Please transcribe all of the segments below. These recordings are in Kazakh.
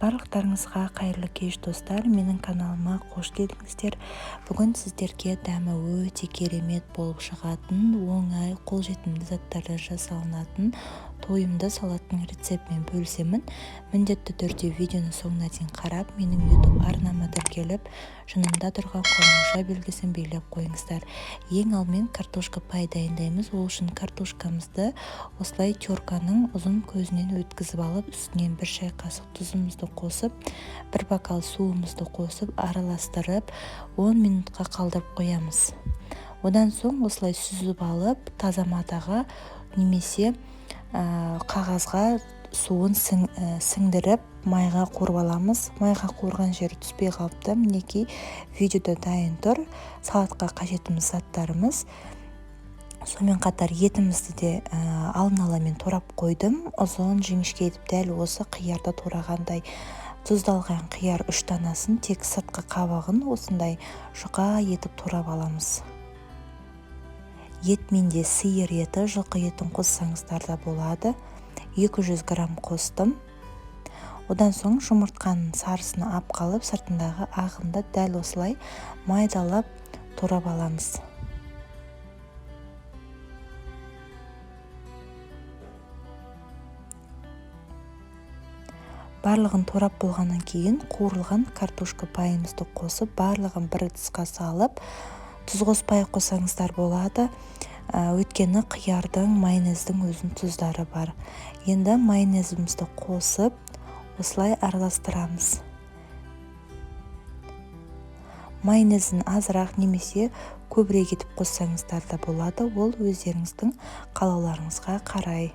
Барлықтарыңызға қайырлы кеш достар, менің каналыма қош келдіңіздер. Бүгін сіздерге дәмі өте керемет болып шығатын, оңай, қолжетімді заттарда жасалынатын тойымды салаттың рецептімен бөлісемін. Міндетті түрде видеоны соңына дейін қарап, менің YouTube арнама тіркеліп, жанында тұрған қоңырау белгісін белгілеп қойыңыздар. Ең алдымен картошка пай дайындаймыз. Ол үшін картошкамызды осылай терканың ұзын көзінен өткізіп алып, үстінен бір шай қасық тұзымызды қосып, бір бокал суымызды қосып, араластырып, 10 минутқа қалдырып қоямыз. Одан соң осылай сүзіп алып, таза матаға немесе қағазға суын сіңдіріп, майға қуырып аламыз. Майға қуырған жері түспей қалыпты. Мінекей видеода дайын тұр. Салатқа қажетіміз заттарымыз. Сонымен қатар етімізді де алдын ала мен турап қойдым. Ұзын жіңішке етіп, дәл осы қиярда турағандай. Тұздалған қияр 3 данасын, тек сыртқы қабығын осындай жұқа етіп турап аламыз. Ет менде сиыр еті, жылқы етін қоссаңыздар да болады. 200 грамм қостым. Одан соң жұмыртқаның сарысына ап қалып, сыртындағы ағынды дәл осылай майдалап турап аламыз. Барлығын турап болғаннан кейін қуырылған картошка пайымызды қосып, барлығын бір ыдысқа салып, тұз қоспай қосаңыздар болады. Өйткені қиярдың, майонездің өзінің тұздары бар. Енді майонезімізді қосып, осылай араластырамыз. Майонезін азырақ немесе көбірек етіп қоссаңыздар да болады. Ол өздеріңіздің қалауларыңызға қарай.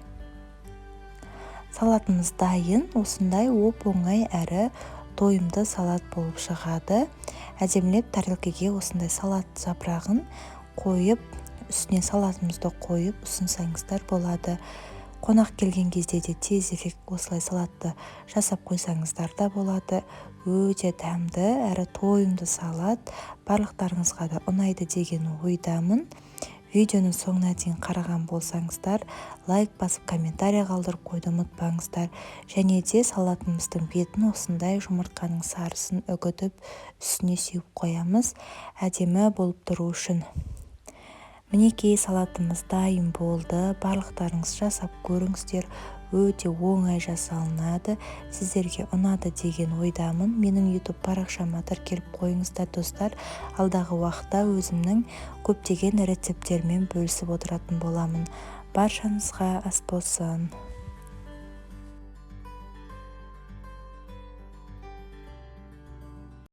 Салатымыз дайын. Осындай оп-оңай әрі тойымды салат болып шығады. Әдемілеп тарелкеге осындай салат жапырағын қойып, үстіне салатымызды қойып ұсынсаңыздар болады. Қонақ келген кезде де тезірек осылай салатты жасап қойсаңыздар да болады. Өте дәмді әрі тойымды салат. Барлықтарыңызға да ұнайды деген ойдамын. Видеоны соңына дейін қараған болсаңыздар, лайк басып, комментарий қалдырып қойды ұмытпаңыздар. Және де салатымыздың бетін осындай жұмыртқаның сарысын үгітіп, үстіне сеуіп қоямыз, әдемі болып тұру үшін. Мінекей салатымыз дайын болды. Барлықтарыңыз жасап көріңіздер. Өте оңай жасалынады. Сіздерге ұнады деген ойдамын. Менің YouTube парақшама тіркеліп қойыңыздар достар. Алдағы уақытта өзімнің көптеген рецепттермен бөлісіп отыратын боламын. Баршаңызға ас болсын.